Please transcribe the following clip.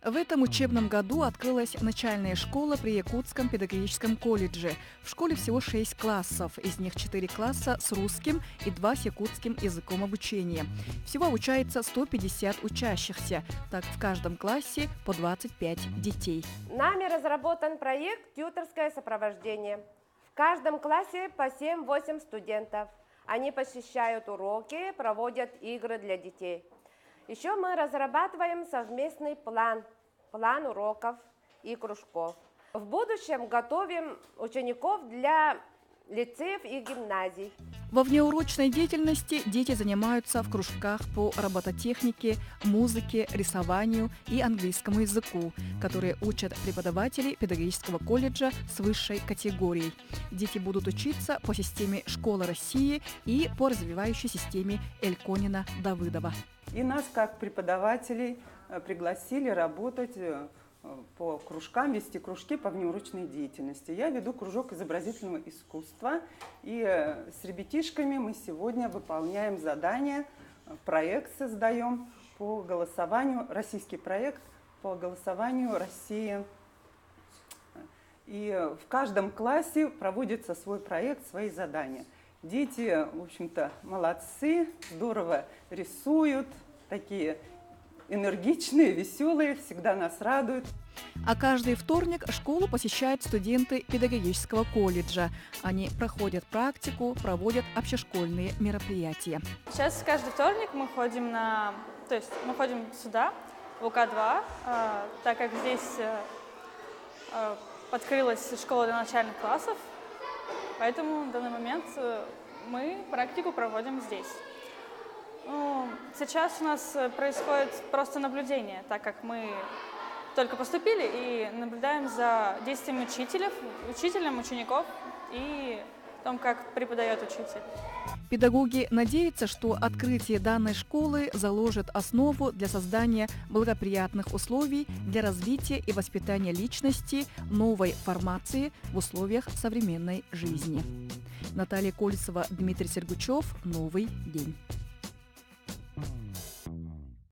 В этом учебном году открылась начальная школа при Якутском педагогическом колледже. В школе всего 6 классов, из них 4 класса с русским и 2 с якутским языком обучения. Всего обучается 150 учащихся, так в каждом классе по 25 детей. Нами разработан проект «Тьюторское сопровождение». В каждом классе по 7-8 студентов. Они посещают уроки, проводят игры для детей. Еще мы разрабатываем совместный план уроков и кружков. В будущем готовим учеников для лицеев и гимназий. Во внеурочной деятельности дети занимаются в кружках по робототехнике, музыке, рисованию и английскому языку, которые учат преподаватели педагогического колледжа с высшей категорией. Дети будут учиться по системе «Школа России» и по развивающей системе Эльконина-Давыдова. И нас, как преподавателей, пригласили работать по кружкам, вести кружки по внеурочной деятельности. Я веду кружок изобразительного искусства, и с ребятишками мы сегодня выполняем задание, проект создаем по голосованию, российский проект по голосованию России. И в каждом классе проводится свой проект, свои задания. Дети, в общем-то, молодцы, здорово рисуют, такие энергичные, веселые, всегда нас радуют. А каждый вторник школу посещают студенты педагогического колледжа. Они проходят практику, проводят общешкольные мероприятия. Сейчас каждый вторник мы ходим сюда, в УК-2, так как здесь открылась школа для начальных классов, поэтому в данный момент мы практику проводим здесь. Сейчас у нас происходит просто наблюдение, так как мы только поступили и наблюдаем за действиями учителем, учеников и том, как преподает учитель. Педагоги надеются, что открытие данной школы заложит основу для создания благоприятных условий для развития и воспитания личности новой формации в условиях современной жизни. Наталья Колесова, Дмитрий Сергучев. Новый день.